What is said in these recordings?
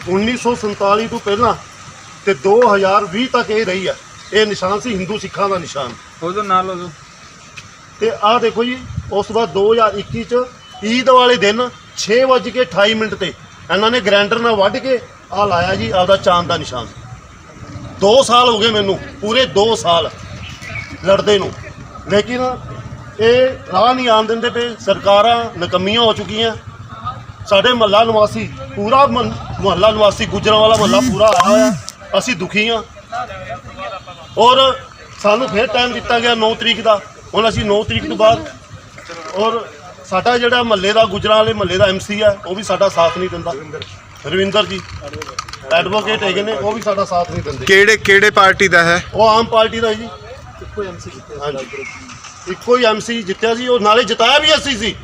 1947 ਤੋਂ ਪਹਿਲਾਂ ਤੇ 2020 ਤੱਕ ਇਹ ਰਹੀ ਹੈ। ਇਹ ਨਿਸ਼ਾਨ ਸੀ ਹਿੰਦੂ ਸਿੱਖਾਂ ਦਾ ਨਿਸ਼ਾਨ। ਉਦੋਂ ਨਾਲ ਉਦੋਂ ਤੇ ਆਹ ਦੇਖੋ ਜੀ, ਉਸ ਤੋਂ ਬਾਅਦ 2021 ਚ ਈਦ ਵਾਲੇ ਦਿਨ 6:28 ਤੇ ਇਹਨਾਂ ਨੇ ਗ੍ਰੈਂਡਰ ਨਾਲ ਵੱਢ ਕੇ ਆਹ ਲਾਇਆ ਜੀ ਆਪਦਾ ਚਾਂਦ ਦਾ ਨਿਸ਼ਾਨ। 2 ਸਾਲ ਹੋ ਗਏ ਮੈਨੂੰ, ਪੂਰੇ 2 ਸਾਲ ਲੜਦੇ ਨੂੰ, ਲੇਕਿਨ ਇਹ ਰਾਹ ਨਹੀਂ ਆਉਣ ਦਿੰਦੇ ਪਏ। ਸਰਕਾਰਾਂ ਨਕੰਮੀਆਂ ਹੋ ਚੁੱਕੀਆਂ। ਸਾਡੇ ਮੁਹੱਲਾ ਨਿਵਾਸੀ, ਪੂਰਾ ਮੁਹੱਲਾ ਨਿਵਾਸੀ, ਗੁੱਜਰਾਂਵਾਲਾ ਮੁਹੱਲਾ ਪੂਰਾ ਆਇਆ ਹੋਇਆ। ਅਸੀਂ ਦੁਖੀ ਹਾਂ ਔਰ ਸਾਨੂੰ ਫਿਰ ਟਾਈਮ ਦਿੱਤਾ ਗਿਆ 9 ਤਰੀਕ ਦਾ। ਹੁਣ ਅਸੀਂ 9 ਤਰੀਕ ਤੋਂ ਬਾਅਦ, ਔਰ ਸਾਡਾ ਜਿਹੜਾ ਮੁਹੱਲੇ ਦਾ, ਗੁੱਜਰਾਂ ਵਾਲੇ ਮੁਹੱਲੇ ਦਾ MC ਹੈ, ਉਹ ਵੀ ਸਾਡਾ ਸਾਥ ਨਹੀਂ ਦਿੰਦਾ। ਰਵਿੰਦਰ ਜੀ ਐਡਵੋਕੇਟ ਹੈਗੇ ਨੇ, ਉਹ ਵੀ ਸਾਡਾ ਸਾਥ ਨਹੀਂ ਦਿੰਦੇ। ਕਿਹੜੇ ਪਾਰਟੀ ਦਾ ਹੈ? ਉਹ ਆਮ ਪਾਰਟੀ ਦਾ ਜੀ। ਇੱਕੋ MC ਜਿੱਤਿਆ। ਹਾਂਜੀ, ਇੱਕੋ ਹੀ MC ਜਿੱਤਿਆ ਸੀ। ਉਹ ਨਾਲੇ ਜਿਤਾਇਆ ਵੀ ਅਸੀਂ ਸੀ,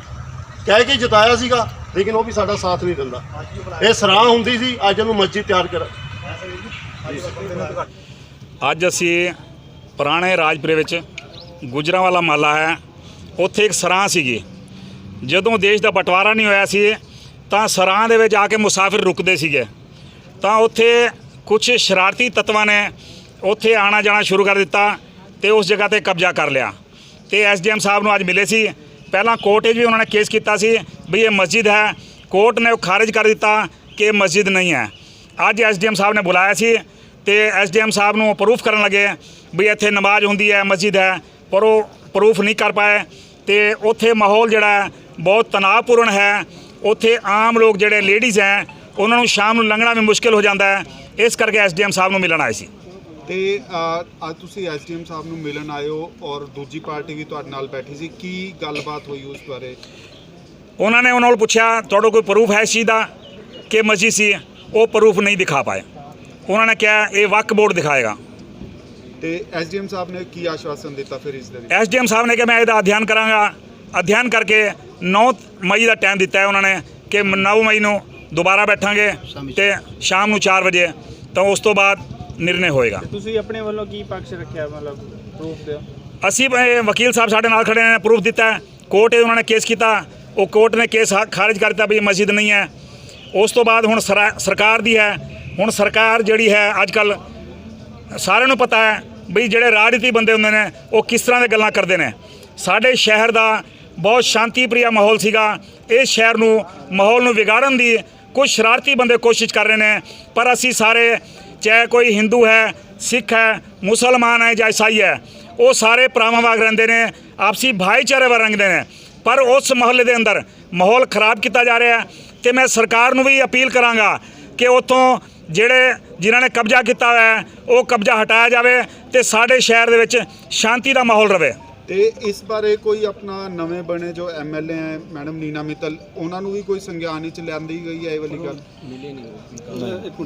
ਕਹਿ ਕੇ ਜਿਤਾਇਆ ਸੀਗਾ, ਲੇਕਿਨ ਉਹ ਵੀ ਸਾਡਾ ਸਾਥ ਨਹੀਂ ਦਿੰਦਾ। ਇਹ ਸਰਾਂ ਹੁੰਦੀ ਸੀ, ਅੱਜ ਉਹਨੂੰ ਮਸਜਿਦ ਤਿਆਰ ਕਰ। ਅੱਜ ਅਸੀਂ ਪੁਰਾਣੇ ਰਾਜਪੁਰੇ ਵਿੱਚ ਗੁਜਰਾਂਵਾਲਾ ਮਹੱਲਾ ਹੈ, ਉੱਥੇ ਇੱਕ ਸਰਾਂ ਸੀਗੀ। ਜਦੋਂ ਦੇਸ਼ ਦਾ ਬਟਵਾਰਾ ਨਹੀਂ ਹੋਇਆ ਸੀ ਤਾਂ ਸਰਾਂ ਦੇ ਵਿੱਚ ਆ ਕੇ ਮੁਸਾਫਿਰ ਰੁਕਦੇ ਸੀਗੇ, ਤਾਂ ਉੱਥੇ ਕੁਝ ਸ਼ਰਾਰਤੀ ਤੱਤਵਾਂ ਨੇ ਉੱਥੇ ਆਣਾ ਜਾਣਾ ਸ਼ੁਰੂ ਕਰ ਦਿੱਤਾ ਤੇ ਉਸ ਜਗ੍ਹਾ ਤੇ ਕਬਜ਼ਾ ਕਰ ਲਿਆ। ਤੇ SDM ਸਾਹਿਬ ਨੂੰ ਅੱਜ ਮਿਲੇ ਸੀ। ਪਹਿਲਾਂ ਕੋਰਟ ਵਿੱਚ ਵੀ ਉਹਨਾਂ ਨੇ ਕੇਸ ਕੀਤਾ ਸੀ ਵੀ ਇਹ ਮਸਜਿਦ ਹੈ। ਕੋਰਟ ਨੇ ਉਹ ਖਾਰਿਜ ਕਰ ਦਿੱਤਾ ਕਿ ਇਹ ਮਸਜਿਦ ਨਹੀਂ ਹੈ। ਅੱਜ SDM ਸਾਹਿਬ ਨੇ ਬੁਲਾਇਆ ਸੀ ਤੇ SDM ਸਾਹਿਬ ਨੂੰ ਪ੍ਰੂਫ ਕਰਨ ਲੱਗੇ ਵੀ ਇੱਥੇ ਨਮਾਜ਼ ਹੁੰਦੀ ਹੈ, ਮਸਜਿਦ ਹੈ, ਪਰ ਉਹ ਪ੍ਰੂਫ ਨਹੀਂ ਕਰ ਪਾਏ। ਤੇ ਉੱਥੇ ਮਾਹੌਲ ਜਿਹੜਾ ਬਹੁਤ ਤਣਾਅਪੂਰਨ ਹੈ। ਉੱਥੇ ਆਮ ਲੋਕ ਜਿਹੜੇ ਲੇਡੀਜ਼ ਹੈ, ਉਹਨਾਂ ਨੂੰ ਸ਼ਾਮ ਨੂੰ ਲੰਘਣਾ ਵੀ ਮੁਸ਼ਕਿਲ ਹੋ ਜਾਂਦਾ ਹੈ। ਇਸ ਕਰਕੇ SDM ਸਾਹਿਬ ਨੂੰ ਮਿਲਣ ਆਏ ਸੀ। ਤੇ ਅੱਜ ਤੁਸੀਂ SDM ਸਾਹਿਬ ਨੂੰ ਮਿਲਣ ਆਏ ਹੋ ਔਰ ਦੂਜੀ ਪਾਰਟੀ ਵੀ ਤੁਹਾਡੇ ਨਾਲ ਬੈਠੀ ਸੀ, ਕੀ ਗੱਲਬਾਤ ਹੋਈ ਉਸ ਬਾਰੇ? ਉਹਨਾਂ ਨੇ ਉਹਨਾਂ ਨੂੰ ਪੁੱਛਿਆ ਤੁਹਾਡਾ ਕੋਈ ਪ੍ਰੂਫ ਹੈ ਇਸ ਚੀਜ਼ ਦਾ ਕਿ ਮਸਜਿਦ ਸੀ? ਉਹ ਪ੍ਰੂਫ ਨਹੀਂ ਦਿਖਾ ਪਾਏ। ਉਹਨਾਂ ਨੇ ਕਿਹਾ ਇਹ ਵਕਫ ਬੋਰਡ ਦਿਖਾਏਗਾ। ਤੇ SDM ਸਾਹਿਬ ਨੇ ਕੀ ਆਸ਼ਵਾਸਨ ਦਿੱਤਾ ਫਿਰ ਇਸ ਦੇ? SDM ਸਾਹਿਬ ਨੇ ਕਿਹਾ ਮੈਂ ਇਹਦਾ ਅਧਿਐਨ ਕਰਾਂਗਾ। ਅਧਿਐਨ ਕਰਕੇ 9 ਮਈ ਦਾ ਟਾਈਮ ਦਿੱਤਾ ਹੈ ਉਹਨਾਂ ਨੇ ਕਿ 9 ਮਈ ਨੂੰ ਦੁਬਾਰਾ ਬੈਠਾਂਗੇ ਤੇ ਸ਼ਾਮ ਨੂੰ 4 ਵਜੇ, ਤਾਂ ਉਸ ਤੋਂ ਬਾਅਦ ਨਿਰਣੇ ਹੋਏਗਾ। ਤੁਸੀਂ ਆਪਣੇ ਵੱਲੋਂ ਕੀ ਪੱਖ ਰੱਖਿਆ, ਮਤਲਬ ਪ੍ਰੂਫ ਦਿਓ? ਅਸੀਂ ਵਕੀਲ ਸਾਹਿਬ ਸਾਡੇ ਨਾਲ ਖੜੇ ਨੇ, ਪ੍ਰੂਫ ਦਿੱਤਾ। ਕੋਰਟ ਉਹਨਾਂ ਨੇ ਕੇਸ ਕੀਤਾ, ਉਹ ਕੋਰਟ ਨੇ ਕੇਸ ਖਾਰਿਜ ਕਰ ਦਿੱਤਾ ਵੀ ਇਹ ਮਸਜਿਦ ਨਹੀਂ ਹੈ। ਉਸ ਤੋਂ ਬਾਅਦ ਹੁਣ ਸਰਕਾਰ ਦੀ ਹੈ। ਹੁਣ ਸਰਕਾਰ ਜਿਹੜੀ ਹੈ, ਅੱਜ ਕੱਲ੍ਹ ਸਾਰਿਆਂ ਨੂੰ ਪਤਾ ਹੈ ਵੀ ਜਿਹੜੇ ਰਾਜਨੀਤੀ ਬੰਦੇ ਹੁੰਦੇ ਨੇ ਉਹ ਕਿਸ ਤਰ੍ਹਾਂ ਦੀਆਂ ਗੱਲਾਂ ਕਰਦੇ ਨੇ। ਸਾਡੇ ਸ਼ਹਿਰ ਦਾ ਬਹੁਤ ਸ਼ਾਂਤੀ ਪ੍ਰਿਆ ਮਾਹੌਲ ਸੀਗਾ। ਇਸ ਸ਼ਹਿਰ ਨੂੰ, ਮਾਹੌਲ ਨੂੰ ਵਿਗਾੜਨ ਦੀ ਕੁਝ ਸ਼ਰਾਰਤੀ ਬੰਦੇ ਕੋਸ਼ਿਸ਼ ਕਰ ਰਹੇ ਨੇ। ਪਰ ਅਸੀਂ ਸਾਰੇ, ਚਾਹੇ ਕੋਈ ਹਿੰਦੂ ਹੈ, ਸਿੱਖ ਹੈ, ਮੁਸਲਮਾਨ ਹੈ ਜਾਂ ਈਸਾਈ ਹੈ, ਉਹ ਸਾਰੇ ਭਰਾਵਾਂ ਵਾਂਗ ਰਹਿੰਦੇ ਨੇ, ਆਪਸੀ ਭਾਈਚਾਰੇ ਵਾਂਗ ਰਹਿੰਦੇ ਨੇ। ਪਰ ਉਸ ਮੁਹੱਲੇ ਦੇ ਅੰਦਰ ਮਾਹੌਲ ਖਰਾਬ ਕੀਤਾ ਜਾ ਰਿਹਾ। ਤੇ ਮੈਂ ਸਰਕਾਰ ਨੂੰ ਵੀ ਅਪੀਲ ਕਰਾਂਗਾ ਕਿ ਉੱਥੋਂ ਜਿਨ੍ਹਾਂ ਨੇ ਕਬਜ਼ਾ ਕੀਤਾ ਹੋਇਆ ਹੈ ਉਹ ਕਬਜ਼ਾ ਹਟਾਇਆ ਜਾਵੇ ਤੇ ਸਾਡੇ ਸ਼ਹਿਰ ਦੇ ਵਿੱਚ ਸ਼ਾਂਤੀ ਦਾ ਮਾਹੌਲ ਰਹੇ। ਤੇ ਇਸ ਬਾਰੇ ਕੋਈ ਆਪਣਾ ਨਵੇਂ ਬਣੇ ਜੋ MLA ਹੈ ਮੈਡਮ ਨੀਨਾ ਮਿੱਤਲ, ਉਹਨਾਂ ਨੂੰ ਵੀ ਕੋਈ ਸੰਗਿਆਨ ਵਿੱਚ ਲਿਆਂਦੀ ਗਈ ਹੈ ਇਹ ਵਾਲੀ ਗੱਲ?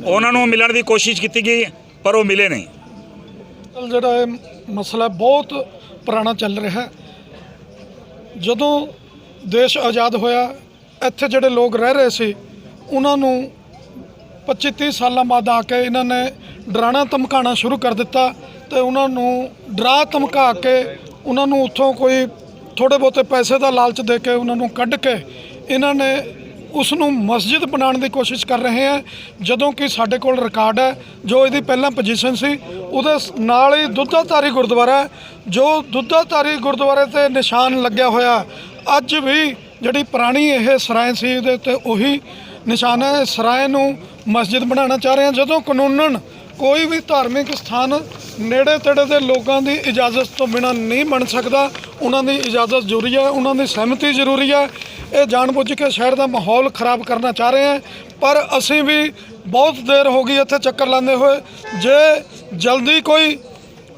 ਉਹਨਾਂ ਨੂੰ ਮਿਲਣ ਦੀ ਕੋਸ਼ਿਸ਼ ਕੀਤੀ ਗਈ ਪਰ ਉਹ ਮਿਲੇ ਨਹੀਂ। ਜਿਹੜਾ ਇਹ ਮਸਲਾ ਬਹੁਤ ਪੁਰਾਣਾ ਚੱਲ ਰਿਹਾ। ਜਦੋਂ ਦੇਸ਼ ਆਜ਼ਾਦ ਹੋਇਆ, ਇੱਥੇ ਜਿਹੜੇ ਲੋਕ ਰਹਿ ਰਹੇ ਸੀ ਉਹਨਾਂ ਨੂੰ 25-30 ਸਾਲਾਂ ਬਾਅਦ ਆ ਕੇ ਇਹਨਾਂ ਨੇ ਡਰਾਣਾ ਧਮਕਾਉਣਾ ਸ਼ੁਰੂ ਕਰ ਦਿੱਤਾ ਤੇ ਉਹਨਾਂ ਨੂੰ ਡਰਾ ਧਮਕਾ ਕੇ ਉਹਨਾਂ ਨੂੰ ਉੱਥੋਂ ਕੋਈ ਥੋੜ੍ਹੇ ਬਹੁਤੇ ਪੈਸੇ ਦਾ ਲਾਲਚ ਦੇ ਕੇ ਉਹਨਾਂ ਨੂੰ ਕੱਢ ਕੇ ਇਹਨਾਂ ਨੇ ਉਸ ਨੂੰ ਮਸਜਿਦ ਬਣਾਉਣ ਦੀ ਕੋਸ਼ਿਸ਼ ਕਰ ਰਹੇ ਹੈ। ਜਦੋਂ ਕਿ ਸਾਡੇ ਕੋਲ ਰਿਕਾਰਡ ਹੈ ਜੋ ਇਹਦੀ ਪਹਿਲਾਂ ਪੋਜੀਸ਼ਨ ਸੀ, ਉਹਦੇ ਨਾਲ ਹੀ ਦੁੱਧਾਧਾਰੀ ਗੁਰਦੁਆਰਾ, ਜੋ ਦੁੱਧਾਧਾਰੀ ਗੁਰਦੁਆਰੇ 'ਤੇ ਨਿਸ਼ਾਨ ਲੱਗਿਆ ਹੋਇਆ। ਅੱਜ ਵੀ ਜਿਹੜੀ ਪੁਰਾਣੀ ਇਹ ਸਰਾਏ ਸੀ ਇਹਦੇ ਉੱਤੇ ਉਹੀ ਨਿਸ਼ਾਨ ਹੈ। ਸਰਾਏ ਨੂੰ ਮਸਜਿਦ ਬਣਾਉਣਾ ਚਾਹ ਰਹੇ ਹਾਂ। ਜਦੋਂ ਕਾਨੂੰਨਨ ਕੋਈ ਵੀ ਧਾਰਮਿਕ ਸਥਾਨ ਨੇੜੇ ਤੇੜੇ ਦੇ ਲੋਕਾਂ ਦੀ ਇਜਾਜ਼ਤ ਤੋਂ ਬਿਨਾਂ ਨਹੀਂ ਬਣ ਸਕਦਾ, ਉਹਨਾਂ ਦੀ ਇਜਾਜ਼ਤ ਜ਼ਰੂਰੀ ਹੈ, ਉਹਨਾਂ ਦੀ ਸਹਿਮਤੀ ਜ਼ਰੂਰੀ ਹੈ। ਇਹ ਜਾਣਬੁੱਝ ਕੇ ਸ਼ਹਿਰ ਦਾ ਮਾਹੌਲ ਖਰਾਬ ਕਰਨਾ ਚਾਹ ਰਹੇ ਹੈ। ਪਰ ਅਸੀਂ ਵੀ ਬਹੁਤ ਦੇਰ ਹੋ ਗਈ ਇੱਥੇ ਚੱਕਰ ਲਾਉਂਦੇ ਹੋਏ। ਜੇ ਜਲਦੀ ਕੋਈ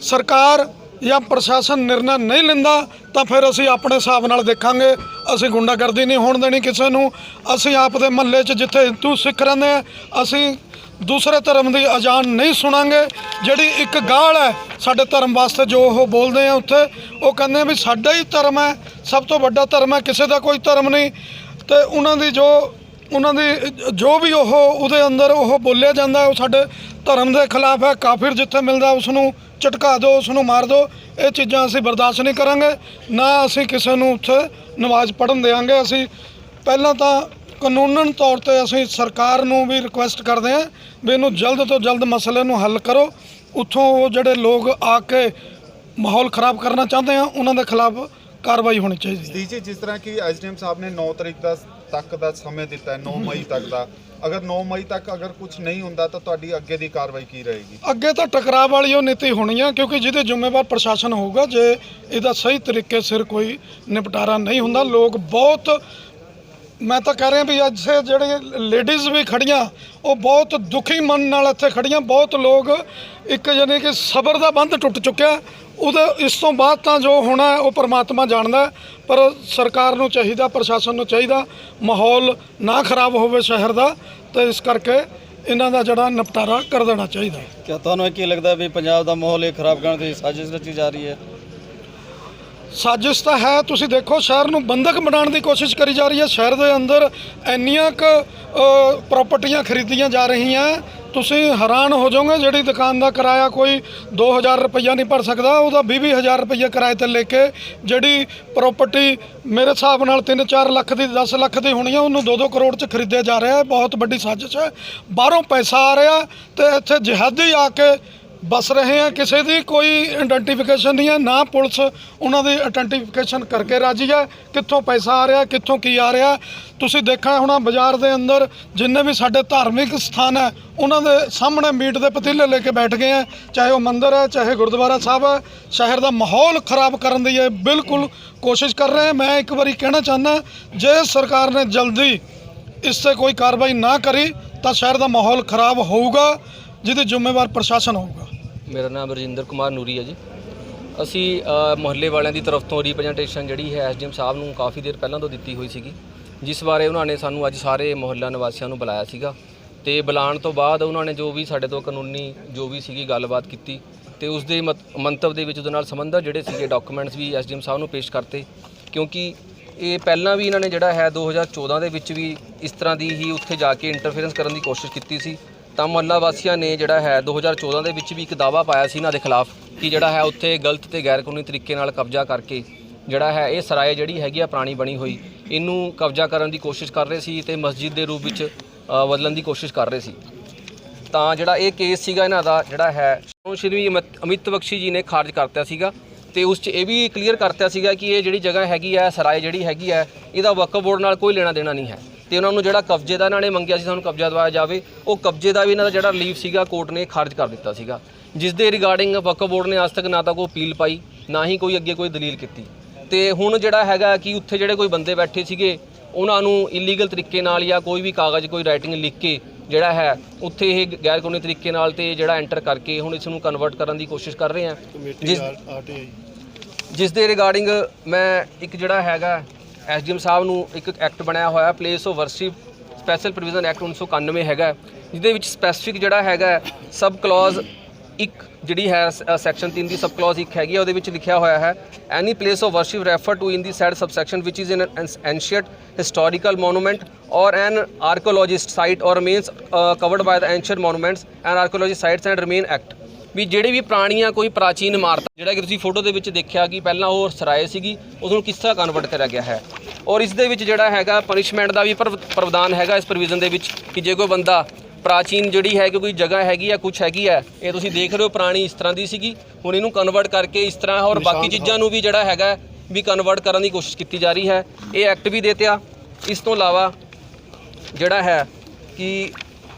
ਸਰਕਾਰ ਜਾਂ ਪ੍ਰਸ਼ਾਸਨ ਨਿਰਣਾ ਨਹੀਂ ਲੈਂਦਾ ਤਾਂ ਫਿਰ ਅਸੀਂ ਆਪਣੇ ਹਿਸਾਬ ਨਾਲ ਦੇਖਾਂਗੇ। ਅਸੀਂ ਗੁੰਡਾਗਰਦੀ ਨਹੀਂ ਹੋਣ ਦੇਣੀ ਕਿਸੇ ਨੂੰ। ਅਸੀਂ ਆਪ ਦੇ ਮਹੱਲੇ 'ਚ ਜਿੱਥੇ ਹਿੰਦੂ ਸਿੱਖ ਰਹਿੰਦੇ ਆ, ਅਸੀਂ ਦੂਸਰੇ ਧਰਮ ਦੀ ਅਜ਼ਾਨ ਨਹੀਂ ਸੁਣਾਂਗੇ। ਜਿਹੜੀ ਇੱਕ ਗਾਲ ਹੈ ਸਾਡੇ ਧਰਮ ਵਾਸਤੇ ਜੋ ਉਹ ਬੋਲਦੇ ਆ ਉੱਥੇ, ਉਹ ਕਹਿੰਦੇ ਵੀ ਸਾਡਾ ਹੀ ਧਰਮ ਹੈ, ਸਭ ਤੋਂ ਵੱਡਾ ਧਰਮ ਹੈ, ਕਿਸੇ ਦਾ ਕੋਈ ਧਰਮ ਨਹੀਂ। ਤੇ ਉਹਨਾਂ ਦੀ ਜੋ ਵੀ ਉਹਦੇ ਅੰਦਰ ਉਹ ਬੋਲਿਆ ਜਾਂਦਾ ਉਹ ਸਾਡੇ ਧਰਮ ਦੇ ਖਿਲਾਫ ਹੈ। ਕਾਫਿਰ ਜਿੱਥੇ ਮਿਲਦਾ ਉਸ ਨੂੰ ਝਟਕਾ ਦਿਓ, ਉਸ ਨੂੰ ਮਾਰ ਦਿਓ। ਇਹ ਚੀਜ਼ਾਂ ਅਸੀਂ ਬਰਦਾਸ਼ਤ ਨਹੀਂ ਕਰਾਂਗੇ, ਨਾ ਅਸੀਂ ਕਿਸੇ ਨੂੰ ਉੱਥੇ ਨਮਾਜ਼ ਪੜ੍ਹਨ ਦੇਵਾਂਗੇ। ਅਸੀਂ ਪਹਿਲਾਂ ਤਾਂ ਕਾਨੂੰਨਨ ਤੌਰ ਤੇ ਅਸੀਂ ਸਰਕਾਰ ਨੂੰ ਵੀ ਰਿਕੁਐਸਟ ਕਰਦੇ ਹਾਂ ਵੀ ਇਹਨੂੰ ਜਲਦ ਤੋਂ ਜਲਦ ਮਸਲੇ ਨੂੰ ਹੱਲ ਕਰੋ। ਉੱਥੋਂ ਉਹ ਜਿਹੜੇ ਲੋਕ ਆ ਕੇ ਮਾਹੌਲ ਖਰਾਬ ਕਰਨਾ ਚਾਹੁੰਦੇ ਆ ਉਹਨਾਂ ਦੇ ਖਿਲਾਫ ਕਾਰਵਾਈ ਹੋਣੀ ਚਾਹੀਦੀ ਹੈ। ਜੀ ਜਿਸ ਤਰ੍ਹਾਂ ਕਿ ਐਸਡੀਐਮ ਸਾਹਿਬ ਨੇ 9 ਤਰੀਕ ਤੱਕ ਦਾ ਸਮੇਂ ਦਿੱਤਾ ਹੈ, 9 ਮਈ ਤੱਕ ਦਾ, ਅਗਰ 9 ਮਈ ਤੱਕ ਅਗਰ ਕੁਝ ਨਹੀਂ ਹੁੰਦਾ ਤਾਂ ਤੁਹਾਡੀ ਅੱਗੇ ਦੀ ਕਾਰਵਾਈ ਕੀ ਰਹੇਗੀ? ਅੱਗੇ ਤਾਂ ਟਕਰਾਅ ਵਾਲੀ ਉਹ ਨੀਤੀ ਹੋਣੀ ਆ, ਕਿਉਂਕਿ ਜਿਹਦੇ ਜ਼ਿੰਮੇਵਾਰ ਪ੍ਰਸ਼ਾਸਨ ਹੋਊਗਾ। ਜੇ ਇਹਦਾ ਸਹੀ ਤਰੀਕੇ ਸਿਰ ਕੋਈ ਨਿਪਟਾਰਾ ਨਹੀਂ ਹੁੰਦਾ, ਲੋਕ ਬਹੁਤ, ਮੈਂ ਤਾਂ ਕਹਿ ਰਿਹਾ ਵੀ ਅੱਜ ਜਿਹੜੇ ਲੇਡੀਜ਼ ਵੀ ਖੜੀਆਂ ਉਹ ਬਹੁਤ ਦੁਖੀ ਮਨ ਨਾਲ ਇੱਥੇ ਖੜੀਆਂ। ਬਹੁਤ ਲੋਕ ਇੱਕ ਯਾਨੀ ਕਿ ਸਬਰ ਦਾ ਬੰਧ ਟੁੱਟ ਚੁੱਕਿਆ। ਉਹਦੇ ਇਸ ਤੋਂ ਬਾਅਦ ਤਾਂ ਜੋ ਹੋਣਾ ਉਹ ਪਰਮਾਤਮਾ ਜਾਣਦਾ, ਪਰ ਸਰਕਾਰ ਨੂੰ ਚਾਹੀਦਾ, ਪ੍ਰਸ਼ਾਸਨ ਨੂੰ ਚਾਹੀਦਾ ਮਾਹੌਲ ਨਾ ਖਰਾਬ ਹੋਵੇ ਸ਼ਹਿਰ ਦਾ, ਤੇ ਇਸ ਕਰਕੇ ਇਹਨਾਂ ਦਾ ਜਿਹੜਾ ਨਿਪਟਾਰਾ ਕਰ ਦੇਣਾ ਚਾਹੀਦਾ। क्या ਤੁਹਾਨੂੰ ਕੀ ਲੱਗਦਾ ਵੀ ਪੰਜਾਬ ਦਾ ਮਾਹੌਲ ਇਹ ਖਰਾਬ ਕਰਨ ਦੀ ਸਾਜ਼ਿਸ਼ ਰਚੀ ਜਾ ਰਹੀ ਹੈ? ਸਾਜ਼ਿਸ਼ ਤਾਂ ਹੈ। ਤੁਸੀਂ ਦੇਖੋ ਸ਼ਹਿਰ ਨੂੰ ਬੰਦਕ ਬਣਾਉਣ ਦੀ ਕੋਸ਼ਿਸ਼ ਕਰੀ ਜਾ ਰਹੀ ਹੈ। ਸ਼ਹਿਰ ਦੇ ਅੰਦਰ ਇੰਨੀਆਂ ਕੁ ਪ੍ਰਾਪਰਟੀਆਂ ਖਰੀਦੀਆਂ ਜਾ ਰਹੀਆਂ, ਤੁਸੀਂ ਹੈਰਾਨ ਹੋ ਜਾਓਗੇ। ਜਿਹੜੀ ਦੁਕਾਨ ਦਾ ਕਿਰਾਇਆ ਕੋਈ 2000 ਰੁਪਈਆ ਨਹੀਂ ਭਰ ਸਕਦਾ, ਉਹਦਾ 20-20 ਰੁਪਈਆ ਕਿਰਾਏ ਤੇ ਲੈ ਕੇ ਜਿਹੜੀ ਪ੍ਰਾਪਰਟੀ ਮੇਰੇ ਹਿਸਾਬ ਨਾਲ 3-4 ਲੱਖ ਦੀ 10 ਲੱਖ ਦੀ ਹੋਣੀ ਆ, ਉਹਨੂੰ 2-2 ਕਰੋੜ 'ਚ ਖਰੀਦਿਆ ਜਾ ਰਿਹਾ ਹੈ। ਬਹੁਤ ਵੱਡੀ ਸਾਜ਼ਿਸ਼ ਹੈ। ਬਾਹਰੋਂ ਪੈਸਾ ਆ ਰਿਹਾ ਤੇ ਇੱਥੇ ਜਿਹਾਦੀ ਆ ਕੇ ਬਸ ਰਹੇ ਆ। ਕਿਸੇ ਦੀ ਕੋਈ ਆਇਡੈਂਟੀਫਿਕੇਸ਼ਨ ਨਹੀਂ ਹੈ, ਨਾ ਪੁਲਿਸ ਉਹਨਾਂ ਦੀ ਆਇਡੈਂਟੀਫਿਕੇਸ਼ਨ ਕਰਕੇ ਰਾਜੀ ਹੈ ਕਿੱਥੋਂ ਪੈਸਾ ਆ ਰਿਹਾ, ਕਿੱਥੋਂ ਕੀ ਆ ਰਿਹਾ। ਤੁਸੀਂ ਦੇਖਿਆ ਹੋਣਾ ਬਾਜ਼ਾਰ ਦੇ ਅੰਦਰ ਜਿੰਨੇ ਵੀ ਸਾਡੇ ਧਾਰਮਿਕ ਸਥਾਨ ਹੈ ਉਹਨਾਂ ਦੇ ਸਾਹਮਣੇ ਮੀਟ ਦੇ ਪਤੀਲੇ ਲੈ ਕੇ ਬੈਠ ਗਏ ਆ, ਚਾਹੇ ਉਹ ਮੰਦਿਰ ਹੈ ਚਾਹੇ ਗੁਰਦੁਆਰਾ ਸਾਹਿਬ ਹੈ। ਸ਼ਹਿਰ ਦਾ ਮਾਹੌਲ ਖਰਾਬ ਕਰਨ ਦੀ ਇਹ ਬਿਲਕੁਲ ਕੋਸ਼ਿਸ਼ ਕਰ ਰਹੇ। ਮੈਂ ਇੱਕ ਵਾਰੀ ਕਹਿਣਾ ਚਾਹੁੰਦਾ, ਜੇ ਸਰਕਾਰ ਨੇ ਜਲਦੀ ਇਸ 'ਤੇ ਕੋਈ ਕਾਰਵਾਈ ਨਾ ਕਰੀ ਤਾਂ ਸ਼ਹਿਰ ਦਾ ਮਾਹੌਲ ਖਰਾਬ ਹੋਊਗਾ, ਜਿਹਦੇ ਜ਼ਿੰਮੇਵਾਰ ਪ੍ਰਸ਼ਾਸਨ ਹੋਊਗਾ। ਮੇਰਾ ਨਾਮ ਰਜਿੰਦਰ ਕੁਮਾਰ ਨੂਰੀ ਹੈ ਜੀ। ਅਸੀਂ ਮੁਹੱਲੇ ਵਾਲਿਆਂ ਦੀ ਤਰਫ ਤੋਂ ਰਿਪਰੈਜ਼ੈਂਟੇਸ਼ਨ ਜਿਹੜੀ ਹੈ ਐਸਡੀਐਮ ਸਾਹਿਬ ਨੂੰ ਕਾਫੀ ਦੇਰ ਪਹਿਲਾਂ ਤੋਂ ਦਿੱਤੀ ਹੋਈ ਸੀਗੀ, ਜਿਸ ਬਾਰੇ ਉਹਨਾਂ ਨੇ ਸਾਨੂੰ ਅੱਜ ਸਾਰੇ ਮੁਹੱਲਾ ਨਿਵਾਸੀਆਂ ਨੂੰ ਬੁਲਾਇਆ ਸੀਗਾ। ਤੇ ਬੁਲਾਉਣ ਤੋਂ ਬਾਅਦ ਉਹਨਾਂ ਨੇ ਜੋ ਵੀ ਸਾਡੇ ਤੋਂ ਕਾਨੂੰਨੀ ਜੋ ਵੀ ਸੀਗੀ ਗੱਲਬਾਤ ਕੀਤੀ ਤੇ ਉਸ ਦੇ ਮੰਤਵ ਦੇ ਵਿੱਚ ਉਹਦੇ ਨਾਲ ਸੰਬੰਧਿਤ ਜਿਹੜੇ ਸੀਗੇ ਡਾਕੂਮੈਂਟਸ ਵੀ ਐਸਡੀਐਮ ਸਾਹਿਬ ਨੂੰ ਪੇਸ਼ ਕਰਤੇ, ਕਿਉਂਕਿ ਇਹ ਪਹਿਲਾਂ ਵੀ ਇਹਨਾਂ ਨੇ ਜਿਹੜਾ ਹੈ 2014 ਦੇ ਵਿੱਚ ਵੀ ਇਸ ਤਰ੍ਹਾਂ ਦੀ ਹੀ ਉੱਥੇ ਜਾ ਕੇ ਇੰਟਰਫੇਰੈਂਸ ਕਰਨ ਦੀ ਕੋਸ਼ਿਸ਼ ਕੀਤੀ ਸੀ। ਤਾਂ ਮੁਹੱਲਾ ਵਾਸੀਆਂ ਨੇ ਜਿਹੜਾ ਹੈ 2014 ਦੇ ਵਿੱਚ ਵੀ ਇੱਕ ਦਾਅਵਾ ਪਾਇਆ ਸੀ ਇਹਨਾਂ ਦੇ ਖਿਲਾਫ ਕਿ ਜਿਹੜਾ ਹੈ ਉੱਥੇ ਗਲਤ ਤੇ ਗੈਰ ਕਾਨੂੰਨੀ ਤਰੀਕੇ ਨਾਲ ਕਬਜ਼ਾ ਕਰਕੇ ਜਿਹੜਾ ਹੈ ਇਹ ਸਰਾਏ ਜਿਹੜੀ ਹੈਗੀ ਆ ਪੁਰਾਣੀ ਬਣੀ ਹੋਈ, ਇਹਨੂੰ ਕਬਜ਼ਾ ਕਰਨ ਦੀ ਕੋਸ਼ਿਸ਼ ਕਰ ਰਹੇ ਸੀ ਤੇ ਮਸਜਿਦ ਦੇ ਰੂਪ ਵਿੱਚ ਬਦਲਣ ਦੀ ਕੋਸ਼ਿਸ਼ ਕਰ ਰਹੇ ਸੀ। ਤਾਂ ਜਿਹੜਾ ਇਹ ਕੇਸ ਸੀਗਾ ਇਹਨਾਂ ਦਾ ਜਿਹੜਾ ਹੈ ਸ਼੍ਰੀ ਅਮਿਤ ਬਖਸ਼ੀ ਜੀ ਨੇ ਖਾਰਜ ਕਰਤਾ ਸੀਗਾ ਤੇ ਉਸ 'ਚ ਇਹ ਵੀ ਕਲੀਅਰ ਕਰਤਾ ਸੀਗਾ ਕਿ ਇਹ ਜਿਹੜੀ ਜਗ੍ਹਾ ਹੈਗੀ ਹੈ ਸਰਾਏ ਜਿਹੜੀ ਹੈਗੀ ਹੈ ਇਹਦਾ ਵਕਫ ਬੋਰਡ ਨਾਲ ਕੋਈ ਲੈਣਾ ਦੇਣਾ ਨਹੀਂ ਹੈ। ਤੇ ਉਹਨਾਂ ਨੂੰ ਜਿਹੜਾ ਕਬਜ਼ੇ ਦਾ ਇਹਨਾਂ ਨੇ ਮੰਗਿਆ ਸੀ ਸਾਨੂੰ ਕਬਜ਼ਾ ਦਿਵਾਇਆ ਜਾਵੇ, ਉਹ ਕਬਜ਼ੇ ਦਾ ਵੀ ਇਹਨਾਂ ਦਾ ਜਿਹੜਾ ਰਿਲੀਫ ਸੀਗਾ ਕੋਰਟ ਨੇ ਖਾਰਜ ਕਰ ਦਿੱਤਾ ਸੀਗਾ, ਜਿਸ ਦੇ ਰਿਗਾਰਡਿੰਗ ਵਕਫ ਬੋਰਡ ਨੇ ਅੱਜ ਤੱਕ ਨਾ ਤਾਂ ਕੋਈ ਅਪੀਲ ਪਾਈ ਨਾ ਹੀ ਕੋਈ ਅੱਗੇ ਕੋਈ ਦਲੀਲ ਕੀਤੀ। ਤੇ ਹੁਣ ਜਿਹੜਾ ਹੈਗਾ ਕਿ ਉੱਥੇ ਜਿਹੜੇ ਕੋਈ ਬੰਦੇ ਬੈਠੇ ਸੀਗੇ ਉਹਨਾਂ ਨੂੰ ਇਲੀਗਲ ਤਰੀਕੇ ਨਾਲ ਜਾਂ ਕੋਈ ਵੀ ਕਾਗਜ਼ ਕੋਈ ਰਾਈਟਿੰਗ ਲਿਖ ਕੇ ਜਿਹੜਾ ਹੈ ਉੱਥੇ ਇਹ ਗੈਰ ਕਾਨੂੰਨੀ ਤਰੀਕੇ ਨਾਲ ਤੇ ਜਿਹੜਾ ਐਂਟਰ ਕਰਕੇ ਹੁਣ ਇਸ ਨੂੰ ਕਨਵਰਟ ਕਰਨ ਦੀ ਕੋਸ਼ਿਸ਼ ਕਰ ਰਹੇ ਹਾਂ, ਜਿਸ ਦੇ ਰਿਗਾਰਡਿੰਗ ਮੈਂ ਇੱਕ ਜਿਹੜਾ ਹੈਗਾ ਐਸਡੀਐਮ ਸਾਹਿਬ ਨੂੰ ਇੱਕ ਐਕਟ ਬਣਾਇਆ ਹੋਇਆ place of worship special provision act 1991 ਹੈਗਾ, ਜਿਹਦੇ ਵਿੱਚ ਸਪੈਸੀਫਿਕ ਜਿਹੜਾ ਹੈਗਾ ਸਬ ਕਲੌਜ਼ ਇੱਕ ਜਿਹੜੀ ਹੈ ਸੈਕਸ਼ਨ 3 ਦੀ ਸਬ ਕਲੌਜ਼ 1 ਹੈਗੀ, ਉਹਦੇ ਵਿੱਚ ਲਿਖਿਆ ਹੋਇਆ ਹੈ any place of worship refer to in the said subsection ਵਿਚ is an ancient historical monument or an archaeologist site or remains covered by the ancient monuments and archaeology sites and remain act. ਵੀ ਜਿਹੜੇ ਵੀ ਪੁਰਾਣੀਆਂ ਕੋਈ ਪ੍ਰਾਚੀਨ ਇਮਾਰਤਾਂ ਜਿਹੜਾ ਕਿ ਤੁਸੀਂ ਫੋਟੋ ਦੇ ਵਿੱਚ ਦੇਖਿਆ ਕਿ ਪਹਿਲਾਂ ਉਹ ਸਰਾਏ ਸੀਗੀ ਉਸ ਨੂੰ ਕਿਸ ਤਰ੍ਹਾਂ ਕਨਵਰਟ ਕਰਿਆ ਗਿਆ ਹੈ। ਔਰ ਇਸ ਦੇ ਵਿੱਚ ਜਿਹੜਾ ਹੈਗਾ ਪਨਿਸ਼ਮੈਂਟ ਦਾ ਵੀ ਪ੍ਰਵਧਾਨ ਹੈਗਾ ਇਸ ਪ੍ਰੋਵੀਜ਼ਨ ਦੇ ਵਿੱਚ ਕਿ ਜੇ ਕੋਈ ਬੰਦਾ ਪ੍ਰਾਚੀਨ ਜਿਹੜੀ ਹੈ ਕਿ ਕੋਈ ਜਗ੍ਹਾ ਹੈਗੀ ਆ ਕੁਛ ਹੈਗੀ ਹੈ, ਇਹ ਤੁਸੀਂ ਦੇਖ ਰਹੇ ਹੋ ਪੁਰਾਣੀ ਇਸ ਤਰ੍ਹਾਂ ਦੀ ਸੀਗੀ, ਹੁਣ ਇਹਨੂੰ ਕਨਵਰਟ ਕਰਕੇ ਇਸ ਤਰ੍ਹਾਂ ਔਰ ਬਾਕੀ ਚੀਜ਼ਾਂ ਨੂੰ ਵੀ ਜਿਹੜਾ ਹੈਗਾ ਵੀ ਕਨਵਰਟ ਕਰਨ ਦੀ ਕੋਸ਼ਿਸ਼ ਕੀਤੀ ਜਾ ਰਹੀ ਹੈ। ਇਹ ਐਕਟ ਵੀ ਦਿੱਤਾ। ਇਸ ਤੋਂ ਇਲਾਵਾ ਜਿਹੜਾ ਹੈ ਕਿ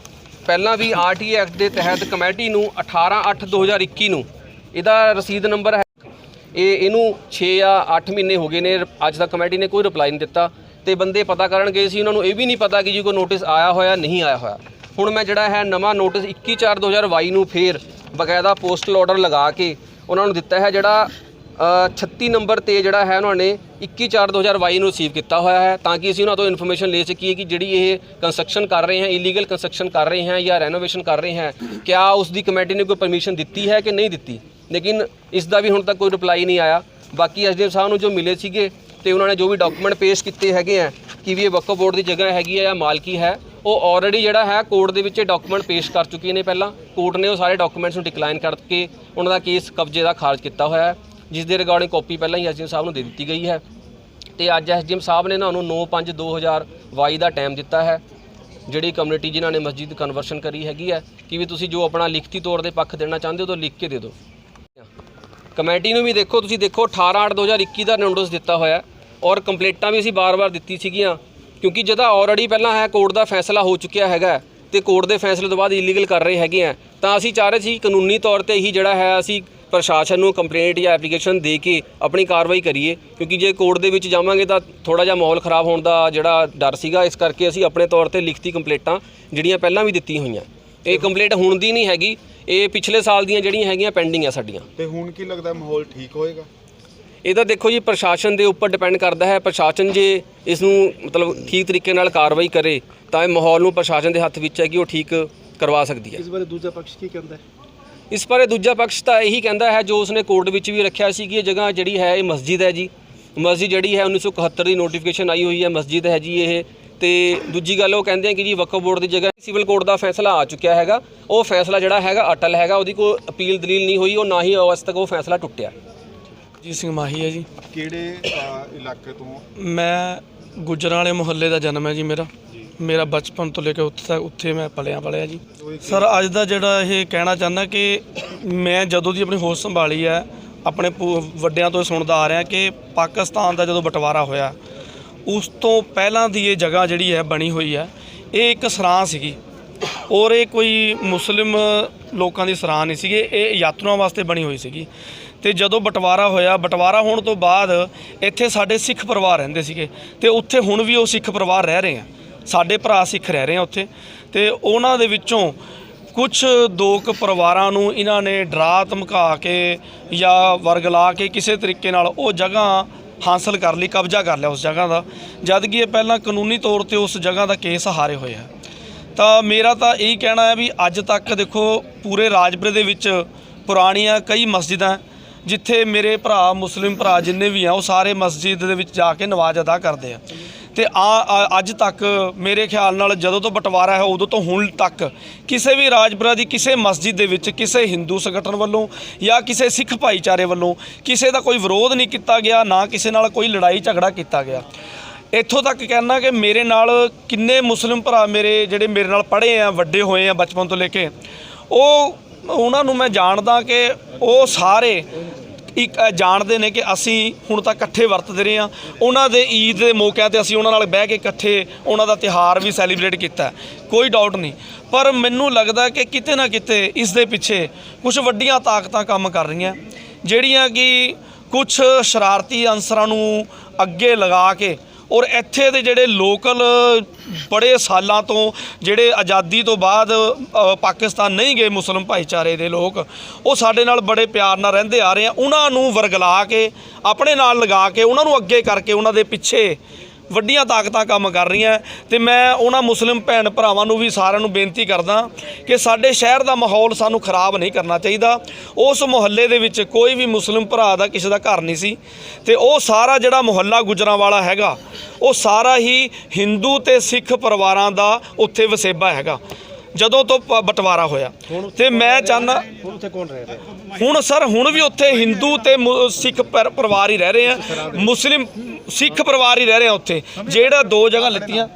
ਪਹਿਲਾਂ ਵੀ ਆਰਟੀ ਐਕਟ ਦੇ ਤਹਿਤ ਕਮੇਟੀ ਨੂੰ 18/8/2021 ਨੂੰ ਇਹਦਾ ਰਸੀਦ ਨੰਬਰ ਹੈ ਇਹਨੂੰ 6 ਜਾਂ 8 ਮਹੀਨੇ ਹੋ ਗਏ ਨੇ, ਅੱਜ ਤੱਕ ਕਮੇਟੀ ਨੇ ਕੋਈ ਰਿਪਲਾਈ ਨਹੀਂ ਦਿੱਤਾ ਤੇ ਬੰਦੇ ਪਤਾ ਕਰਨ ਗਏ ਸੀ, ਉਹਨਾਂ ਨੂੰ ਇਹ ਵੀ ਨਹੀਂ ਪਤਾ ਕਿ ਜੀ ਕੋਈ ਨੋਟਿਸ ਆਇਆ ਹੋਇਆ ਨਹੀਂ ਆਇਆ ਹੋਇਆ। ਹੁਣ ਮੈਂ ਜਿਹੜਾ ਹੈ ਨਵਾਂ ਨੋਟਿਸ 21/4/2022 ਨੂੰ ਫੇਰ ਬਕਾਇਦਾ ਪੋਸਟਲ ਆਰਡਰ ਲਗਾ ਕੇ ਉਹਨਾਂ ਨੂੰ ਦਿੱਤਾ ਹੈ, ਜਿਹੜਾ 36 ਨੰਬਰ ਤੇ ਜਿਹੜਾ ਹੈ ਉਹਨਾਂ ਨੇ 21/4/2022 ਨੂੰ ਰਿਸੀਵ ਕੀਤਾ ਹੋਇਆ ਹੈ, ਤਾਂ ਕਿ ਅਸੀਂ ਉਹਨਾਂ ਤੋਂ ਇਨਫੋਰਮੇਸ਼ਨ ਲੈ ਸਕੀਏ ਕਿ ਜਿਹੜੀ ਇਹ ਕੰਸਟਰਕਸ਼ਨ ਕਰ ਰਹੇ ਹਨ ਇਲੀਗਲ ਕੰਸਟਰਕਸ਼ਨ ਕਰ ਰਹੇ ਹਨ ਜਾਂ ਰੈਨੋਵੇਸ਼ਨ ਕਰ ਰਹੇ ਹਨ ਕਿਆ ਉਸ ਦੀ ਕਮੇਟੀ ਨੇ ਕੋਈ ਪਰਮਿਸ਼ਨ ਦਿੱਤੀ ਹੈ ਕਿ ਨਹੀਂ ਦਿੱਤੀ। ਲੇਕਿਨ ਇਸ ਦਾ ਵੀ ਹੁਣ ਤੱਕ ਕੋਈ ਰਿਪਲਾਈ ਨਹੀਂ ਆਇਆ। ਬਾਕੀ ਐਸਡੀਐਮ ਸਾਹਿਬ ਨੂੰ ਜੋ ਮਿਲੇ ਸੀਗੇ ਤੇ ਉਹਨਾਂ ਨੇ ਜੋ ਵੀ ਡਾਕੂਮੈਂਟ ਪੇਸ਼ ਕੀਤੇ ਹੈਗੇ ਆ ਕਿ ਵੀ ਇਹ ਵਕਫ ਬੋਰਡ ਦੀ ਜਗ੍ਹਾ ਹੈਗੀ ਹੈ ਜਾਂ ਮਾਲਕੀ ਹੈ, ਉਹ ਆਲਰੇਡੀ ਜਿਹੜਾ ਹੈ ਕੋਰਟ ਦੇ ਵਿੱਚ ਡਾਕੂਮੈਂਟ ਪੇਸ਼ ਕਰ ਚੁੱਕੇ ਨੇ। ਪਹਿਲਾਂ ਕੋਰਟ ਨੇ ਉਹ ਸਾਰੇ ਡਾਕੂਮੈਂਟਸ ਨੂੰ ਡਿਕਲਾਈਨ ਕਰਕੇ ਉਹਨਾਂ ਦਾ ਕੇਸ ਕਬਜ਼ੇ ਦਾ ਖਾਰਜ ਕੀਤਾ ਹੋਇਆ ਹੈ, ਜਿਸ ਦੇ ਰਿਗਾਰਡਿੰਗ ਕਾਪੀ ਪਹਿਲਾਂ ਹੀ ਐਸਡੀਐਮ ਸਾਹਿਬ ਨੂੰ ਦੇ ਦਿੱਤੀ ਗਈ ਹੈ। ਤੇ ਅੱਜ ਐਸਡੀਐਮ ਸਾਹਿਬ ਨੇ ਇਹਨਾਂ ਨੂੰ 9/5/2022 ਦਾ ਟਾਈਮ ਦਿੱਤਾ ਹੈ। ਜਿਹੜੀ ਕਮਿਊਨਿਟੀ ਜਿਨ੍ਹਾਂ ਨੇ ਮਸਜਿਦ ਕਨਵਰਸ਼ਨ ਕਰੀ ਹੈਗੀ ਹੈ ਕਿ ਵੀ ਤੁਸੀਂ ਜੋ ਆਪਣਾ ਲਿਖਤੀ ਤੌਰ 'ਤੇ ਪੱਖ ਦੇਣਾ ਚਾਹੁੰਦੇ ਹੋ ਤਾਂ ਲਿਖ ਕੇ ਦੇ ਦਿਓ। ਕਮੇਟੀ ਨੂੰ ਵੀ ਦੇਖੋ, ਤੁਸੀਂ ਦੇਖੋ 18/8/2021 ਦਾ ਨੋਟਿਸ ਦਿੱਤਾ ਹੋਇਆ ਔਰ ਕੰਪਲੇਂਟਾਂ ਵੀ ਅਸੀਂ ਬਾਰ-ਬਾਰ ਦਿੱਤੀ ਸੀਗੀਆਂ, ਕਿਉਂਕਿ ਜਿਹਦਾ ਆਲਰੇਡੀ ਪਹਿਲਾਂ ਹੈ ਕੋਰਟ ਦਾ ਫੈਸਲਾ ਹੋ ਚੁੱਕਿਆ ਹੈਗਾ ਤੇ ਕੋਰਟ ਦੇ ਫੈਸਲੇ ਤੋਂ ਬਾਅਦ ਇਲੀਗਲ ਕਰ ਰਹੇ ਹੈਗੇ ਆ, ਤਾਂ ਅਸੀਂ ਚਾਹ ਰਹੇ ਸੀ ਕਾਨੂੰਨੀ ਤੌਰ ਤੇ ਹੀ ਜਿਹੜਾ ਹੈ ਅਸੀਂ ਪ੍ਰਸ਼ਾਸਨ ਨੂੰ ਕੰਪਲੇਂਟ ਜਾਂ ਐਪਲੀਕੇਸ਼ਨ ਦੇ ਕੇ ਆਪਣੀ ਕਾਰਵਾਈ ਕਰੀਏ, ਕਿਉਂਕਿ ਜੇ ਕੋਰਟ ਦੇ ਵਿੱਚ ਜਾਵਾਂਗੇ ਤਾਂ ਥੋੜਾ ਜਿਹਾ ਮਾਹੌਲ ਖਰਾਬ ਹੋਣ ਦਾ ਜਿਹੜਾ ਡਰ ਸੀਗਾ। ਇਸ ਕਰਕੇ ਅਸੀਂ ਆਪਣੇ ਤੌਰ ਤੇ ਲਿਖਤੀ ਕੰਪਲੇਂਟਾਂ ਜਿਹੜੀਆਂ ਪਹਿਲਾਂ ਵੀ ਦਿੱਤੀਆਂ ਹੋਈਆਂ, ਇਹ ਕੰਪਲੇਂਟ ਹੁਣ ਦੀ ਨਹੀਂ ਹੈਗੀ, ਇਹ ਪਿਛਲੇ ਸਾਲ ਦੀਆਂ ਜਿਹੜੀਆਂ ਹੈਗੀਆਂ ਪੈਂਡਿੰਗ ਆ ਸਾਡੀਆਂ। ਤੇ ਹੁਣ ਕੀ ਲੱਗਦਾ ਮਾਹੌਲ ਠੀਕ ਹੋਏਗਾ? ਇਹ ਤਾਂ ਦੇਖੋ ਜੀ ਪ੍ਰਸ਼ਾਸਨ ਦੇ ਉੱਪਰ ਡਿਪੈਂਡ ਕਰਦਾ ਹੈ। ਪ੍ਰਸ਼ਾਸਨ ਜੇ ਇਸ ਨੂੰ ਮਤਲਬ ਠੀਕ ਤਰੀਕੇ ਨਾਲ ਕਾਰਵਾਈ ਕਰੇ ਤਾਂ ਇਹ ਮਾਹੌਲ ਨੂੰ ਪ੍ਰਸ਼ਾਸਨ ਦੇ ਹੱਥ ਵਿੱਚ ਹੈ ਕਿ ਉਹ ਠੀਕ ਕਰਵਾ ਸਕਦੀ ਹੈ। ਇਸ ਬਾਰੇ ਦੂਜਾ ਪੱਖ ਕੀ ਕਹਿੰਦਾ ਹੈ? ਇਸ ਬਾਰੇ ਦੂਜਾ ਪਕਸ਼ ਤਾਂ ਇਹੀ ਕਹਿੰਦਾ ਹੈ ਜੋ ਉਸਨੇ ਕੋਰਟ ਵਿੱਚ ਵੀ ਰੱਖਿਆ ਸੀ ਕਿ ਇਹ ਜਗ੍ਹਾ ਜਿਹੜੀ ਹੈ ਇਹ ਮਸਜਿਦ ਹੈ ਜੀ। ਮਸਜਿਦ ਜਿਹੜੀ ਹੈ 1971 ਦੀ ਨੋਟੀਫਿਕੇਸ਼ਨ ਆਈ ਹੋਈ ਹੈ, ਮਸਜਿਦ ਹੈ ਜੀ ਇਹ। ਤੇ ਦੂਜੀ ਗੱਲ ਉਹ ਕਹਿੰਦੇ ਆ ਕਿ ਜੀ ਵਕਫ ਬੋਰਡ ਦੀ ਜਗ੍ਹਾ ਸਿਵਲ ਕੋਰਟ ਦਾ ਫੈਸਲਾ ਆ ਚੁੱਕਿਆ ਹੈਗਾ, ਉਹ ਫੈਸਲਾ ਜਿਹੜਾ ਹੈਗਾ ਅਟਲ ਹੈਗਾ, ਉਹਦੀ ਕੋਈ ਅਪੀਲ ਦਲੀਲ ਨਹੀਂ ਹੋਈ, ਉਹ ਨਾ ਹੀ ਅੱਜ ਤੱਕ ਉਹ ਫੈਸਲਾ ਟੁੱਟਿਆ। ਜੀ ਸਿੰਘ ਮਾਹੀ ਹੈ ਜੀ। ਕਿਹੜੇ ਇਲਾਕੇ ਤੋਂ? ਮੈਂ ਗੁਜਰਾਂਵਾਲੇ ਮੁਹੱਲੇ ਦਾ ਜਨਮ ਹੈ ਜੀ ਮੇਰਾ ਬਚਪਨ ਤੋਂ ਲੈ ਕੇ ਉੱਥੇ ਮੈਂ ਪਲਿਆ ਜੀ। ਸਰ ਅੱਜ ਦਾ ਜਿਹੜਾ ਇਹ ਕਹਿਣਾ ਚਾਹੁੰਦਾ ਕਿ ਮੈਂ ਜਦੋਂ ਦੀ ਆਪਣੀ ਹੋਸ਼ ਸੰਭਾਲੀ ਹੈ ਆਪਣੇ ਵੱਡਿਆਂ ਤੋਂ ਸੁਣਦਾ ਆ ਰਿਹਾ ਕਿ ਪਾਕਿਸਤਾਨ ਦਾ ਜਦੋਂ ਬਟਵਾਰਾ ਹੋਇਆ ਉਸ ਤੋਂ ਪਹਿਲਾਂ ਦੀ ਇਹ ਜਗ੍ਹਾ ਜਿਹੜੀ ਹੈ ਬਣੀ ਹੋਈ ਹੈ, ਇਹ ਇੱਕ ਸਰਾਂ ਸੀਗੀ ਔਰ ਇਹ ਕੋਈ ਮੁਸਲਿਮ ਲੋਕਾਂ ਦੀ ਸਰਾਂ ਨਹੀਂ ਸੀਗੀ, ਇਹ ਯਾਤਰੂਆਂ ਵਾਸਤੇ ਬਣੀ ਹੋਈ ਸੀਗੀ। ਤੇ ਜਦੋਂ ਬਟਵਾਰਾ ਹੋਇਆ, ਬਟਵਾਰਾ ਹੋਣ ਤੋਂ ਬਾਅਦ ਇੱਥੇ ਸਾਡੇ ਸਿੱਖ ਪਰਿਵਾਰ ਰਹਿੰਦੇ ਸੀਗੇ ਤੇ ਉੱਥੇ ਹੁਣ ਵੀ ਉਹ ਸਿੱਖ ਪਰਿਵਾਰ ਰਹਿ ਰਹੇ ਆ, ਸਾਡੇ ਭਰਾ ਸਿੱਖ ਰਹਿ ਰਹੇ ਆ ਉੱਥੇ। ਤੇ ਉਹਨਾਂ ਦੇ ਵਿੱਚੋਂ ਕੁਝ ਦੋ ਕੁ ਪਰਿਵਾਰਾਂ ਨੂੰ ਇਹਨਾਂ ਨੇ ਡਰਾ ਧਮਕਾ ਕੇ ਜਾਂ ਵਰਗਲਾ ਕੇ ਕਿਸੇ ਤਰੀਕੇ ਨਾਲ ਉਹ ਜਗ੍ਹਾ ਹਾਸਲ ਕਰ ਲਈ, ਕਬਜ਼ਾ ਕਰ ਲਿਆ ਉਸ ਜਗ੍ਹਾ ਦਾ, ਜਦ ਕਿ ਇਹ ਪਹਿਲਾਂ ਕਾਨੂੰਨੀ ਤੌਰ ਤੇ ਉਸ ਜਗ੍ਹਾ ਦਾ ਕੇਸ ਹਾਰੇ ਹੋਏ ਆ। ਤਾਂ ਮੇਰਾ ਤਾਂ ਇਹੀ ਕਹਿਣਾ ਹੈ ਵੀ ਅੱਜ ਤੱਕ ਦੇਖੋ ਪੂਰੇ ਰਾਜਪੁਰੇ ਦੇ ਵਿੱਚ ਪੁਰਾਣੀਆਂ ਕਈ ਮਸਜਿਦਾਂ ਜਿੱਥੇ ਮੇਰੇ ਭਰਾ ਮੁਸਲਿਮ ਭਰਾ ਜਿੰਨੇ ਵੀ ਆ ਉਹ ਸਾਰੇ ਮਸਜਿਦ ਦੇ ਵਿੱਚ ਜਾ ਕੇ ਨਮਾਜ਼ ਅਦਾ ਕਰਦੇ ਆ। ਤੇ ਅੱਜ ਤੱਕ ਮੇਰੇ ਖਿਆਲ ਨਾਲ ਜਦੋਂ ਤੋਂ ਬਟਵਾਰਾ ਹੈ ਉਦੋਂ ਤੋਂ ਹੁਣ ਤੱਕ ਕਿਸੇ ਵੀ ਰਾਜਪੁਰਾ ਦੀ ਕਿਸੇ ਮਸਜਿਦ ਦੇ ਵਿੱਚ ਕਿਸੇ ਹਿੰਦੂ ਸੰਗਠਨ ਵੱਲੋਂ ਜਾਂ ਕਿਸੇ ਸਿੱਖ ਭਾਈਚਾਰੇ ਵੱਲੋਂ ਕਿਸੇ ਦਾ ਕੋਈ ਵਿਰੋਧ ਨਹੀਂ ਕੀਤਾ ਗਿਆ, ਨਾ ਕਿਸੇ ਨਾਲ ਕੋਈ ਲੜਾਈ ਝਗੜਾ ਕੀਤਾ ਗਿਆ। ਇੱਥੋਂ ਤੱਕ ਕਹਿਣਾ ਕਿ ਮੇਰੇ ਨਾਲ ਕਿੰਨੇ ਮੁਸਲਿਮ ਭਰਾ ਮੇਰੇ ਜਿਹੜੇ ਮੇਰੇ ਨਾਲ ਪੜ੍ਹੇ ਆ, ਵੱਡੇ ਹੋਏ ਆ ਬਚਪਨ ਤੋਂ ਲੈ ਕੇ, ਉਹਨਾਂ ਨੂੰ ਮੈਂ ਜਾਣਦਾ ਕਿ ਉਹ ਸਾਰੇ ਇੱਕ ਜਾਣਦੇ ਨੇ ਕਿ ਅਸੀਂ ਹੁਣ ਤੱਕ ਇਕੱਠੇ ਵਰਤਦੇ ਰਹੇ ਹਾਂ। ਉਹਨਾਂ ਦੇ ਈਦ ਦੇ ਮੌਕਿਆਂ 'ਤੇ ਅਸੀਂ ਉਹਨਾਂ ਨਾਲ ਬਹਿ ਕੇ ਇਕੱਠੇ ਉਹਨਾਂ ਦਾ ਤਿਉਹਾਰ ਵੀ ਸੈਲੀਬ੍ਰੇਟ ਕੀਤਾ, ਕੋਈ ਡਾਊਟ ਨਹੀਂ। ਪਰ ਮੈਨੂੰ ਲੱਗਦਾ ਕਿ ਕਿਤੇ ਨਾ ਕਿਤੇ ਇਸ ਦੇ ਪਿੱਛੇ ਕੁਝ ਵੱਡੀਆਂ ਤਾਕਤਾਂ ਕੰਮ ਕਰ ਰਹੀਆਂ, ਜਿਹੜੀਆਂ ਕਿ ਕੁਝ ਸ਼ਰਾਰਤੀ ਅਨਸਰਾਂ ਨੂੰ ਅੱਗੇ ਲਗਾ ਕੇ ਔਰ ਇੱਥੇ ਦੇ ਜਿਹੜੇ ਲੋਕਲ ਬੜੇ ਸਾਲਾਂ ਤੋਂ ਜਿਹੜੇ ਆਜ਼ਾਦੀ ਤੋਂ ਬਾਅਦ ਪਾਕਿਸਤਾਨ ਨਹੀਂ ਗਏ ਮੁਸਲਿਮ ਭਾਈਚਾਰੇ ਦੇ ਲੋਕ, ਉਹ ਸਾਡੇ ਨਾਲ ਬੜੇ ਪਿਆਰ ਨਾਲ ਰਹਿੰਦੇ ਆ ਰਹੇ ਆ, ਉਹਨਾਂ ਨੂੰ ਵਰਗਲਾ ਕੇ ਆਪਣੇ ਨਾਲ ਲਗਾ ਕੇ ਉਹਨਾਂ ਨੂੰ ਅੱਗੇ ਕਰਕੇ ਉਹਨਾਂ ਦੇ ਪਿੱਛੇ ਵੱਡੀਆਂ ਤਾਕਤਾਂ ਕੰਮ ਕਰ ਰਹੀਆਂ। ਤੇ ਮੈਂ ਉਹਨਾਂ ਮੁਸਲਿਮ ਭੈਣ ਭਰਾਵਾਂ ਨੂੰ ਵੀ ਸਾਰਿਆਂ ਨੂੰ ਬੇਨਤੀ ਕਰਦਾ ਕਿ ਸਾਡੇ ਸ਼ਹਿਰ ਦਾ ਮਾਹੌਲ ਸਾਨੂੰ ਖਰਾਬ ਨਹੀਂ ਕਰਨਾ ਚਾਹੀਦਾ। ਉਸ ਮੁਹੱਲੇ ਦੇ ਵਿੱਚ ਕੋਈ ਵੀ ਮੁਸਲਿਮ ਭਰਾ ਦਾ ਕਿਸੇ ਦਾ ਘਰ ਨਹੀਂ ਸੀ ਤੇ ਉਹ ਸਾਰਾ ਜਿਹੜਾ ਮੁਹੱਲਾ ਗੁਜਰਾਂਵਾਲਾ ਹੈਗਾ ਉਹ ਸਾਰਾ ਹੀ ਹਿੰਦੂ ਤੇ ਸਿੱਖ ਪਰਿਵਾਰਾਂ ਦਾ ਉੱਥੇ ਵਸੇਬਾ ਹੈਗਾ ਜਦੋਂ ਤੋਂ ਬਟਵਾਰਾ ਹੋਇਆ। ਤੇ ਮੈਂ ਚਾਹੁੰਦਾ ਹੁਣ ਉੱਥੇ ਕੌਣ ਰਹਿ ਰਿਹਾ? ਹੁਣ ਸਰ ਹੁਣ ਵੀ ਉੱਥੇ ਹਿੰਦੂ ਤੇ ਸਿੱਖ ਪਰਿਵਾਰ ਹੀ ਰਹਿ ਰਹੇ ਆ, ਮੁਸਲਿਮ ਸਿੱਖ ਪਰਿਵਾਰ ਹੀ ਰਹਿ ਰਹੇ ਆ ਉੱਥੇ। ਜਿਹੜਾ ਦੋ ਜਗ੍ਹਾ ਲਿੱਤੀਆਂ,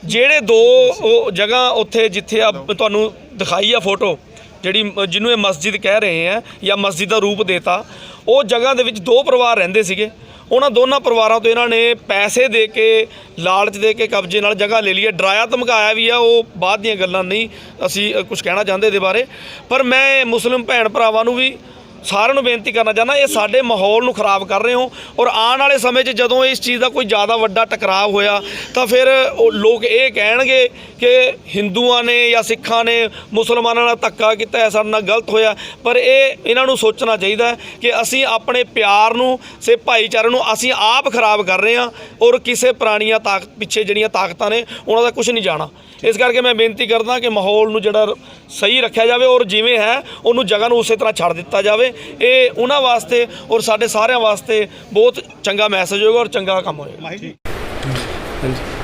ਜਿਹੜੇ ਦੋ ਜਗ੍ਹਾ ਉੱਥੇ ਜਿੱਥੇ ਆ ਤੁਹਾਨੂੰ ਦਿਖਾਈ ਆ ਫੋਟੋ ਜਿਹੜੀ ਜਿਹਨੂੰ ਇਹ ਮਸਜਿਦ ਕਹਿ ਰਹੇ ਆ ਜਾਂ ਮਸਜਿਦ ਦਾ ਰੂਪ ਦੇਤਾ, ਉਹ ਜਗ੍ਹਾ ਦੇ ਵਿੱਚ ਦੋ ਪਰਿਵਾਰ ਰਹਿੰਦੇ ਸੀਗੇ। ਉਹਨਾਂ ਦੋਨਾਂ ਪਰਿਵਾਰਾਂ ਤੋਂ ਇਹਨਾਂ ਨੇ ਪੈਸੇ ਦੇ ਕੇ ਲਾਲਚ ਦੇ ਕੇ ਕਬਜ਼ੇ ਨਾਲ ਜਗ੍ਹਾ ਲੈ ਲਈ ਹੈ, ਡਰਾਇਆ ਧਮਕਾਇਆ ਵੀ ਆ। ਉਹ ਬਾਅਦ ਦੀਆਂ ਗੱਲਾਂ ਨਹੀਂ ਅਸੀਂ ਕੁਝ ਕਹਿਣਾ ਚਾਹੁੰਦੇ ਇਹਦੇ ਬਾਰੇ, ਪਰ ਮੈਂ ਮੁਸਲਿਮ ਭੈਣ ਭਰਾਵਾਂ ਨੂੰ ਵੀ ਸਾਰਿਆਂ ਨੂੰ ਬੇਨਤੀ ਕਰਨਾ ਚਾਹੁੰਦਾ, ਇਹ ਸਾਡੇ ਮਾਹੌਲ ਨੂੰ ਖਰਾਬ ਕਰ ਰਹੇ ਹੋ ਔਰ ਆਉਣ ਵਾਲੇ ਸਮੇਂ 'ਚ ਜਦੋਂ ਇਸ ਚੀਜ਼ ਦਾ ਕੋਈ ਜ਼ਿਆਦਾ ਵੱਡਾ ਟਕਰਾਅ ਹੋਇਆ ਤਾਂ ਫਿਰ ਲੋਕ ਇਹ ਕਹਿਣਗੇ ਕਿ ਹਿੰਦੂਆਂ ਨੇ ਜਾਂ ਸਿੱਖਾਂ ਨੇ ਮੁਸਲਮਾਨਾਂ ਨਾਲ ਧੱਕਾ ਕੀਤਾ, ਸਾਡੇ ਨਾਲ ਗਲਤ ਹੋਇਆ। ਪਰ ਇਹਨਾਂ ਨੂੰ ਸੋਚਣਾ ਚਾਹੀਦਾ ਕਿ ਅਸੀਂ ਆਪਣੇ ਪਿਆਰ ਨੂੰ ਸੇ ਭਾਈਚਾਰੇ ਨੂੰ ਅਸੀਂ ਆਪ ਖਰਾਬ ਕਰ ਰਹੇ ਹਾਂ ਔਰ ਕਿਸੇ ਪੁਰਾਣੀਆਂ ਤਾਕਤ ਪਿੱਛੇ ਜਿਹੜੀਆਂ ਤਾਕਤਾਂ ਨੇ ਉਹਨਾਂ ਦਾ ਕੁਝ ਨਹੀਂ ਜਾਣਾ। ਇਸ ਕਰਕੇ ਮੈਂ ਬੇਨਤੀ ਕਰਦਾ ਕਿ ਮਾਹੌਲ ਨੂੰ ਜਿਹੜਾ ਸਹੀ ਰੱਖਿਆ ਜਾਵੇ ਔਰ ਜਿਵੇਂ ਹੈ ਉਹਨੂੰ ਜਗ੍ਹਾ ਨੂੰ ਉਸੇ ਤਰ੍ਹਾਂ ਛੱਡ ਦਿੱਤਾ ਜਾਵੇ। ਇਹ ਉਹਨਾਂ ਵਾਸਤੇ ਔਰ ਸਾਡੇ ਸਾਰਿਆਂ ਵਾਸਤੇ ਬਹੁਤ ਚੰਗਾ ਮੈਸੇਜ ਹੋਏਗਾ ਔਰ ਚੰਗਾ ਕੰਮ ਹੋਏਗਾ।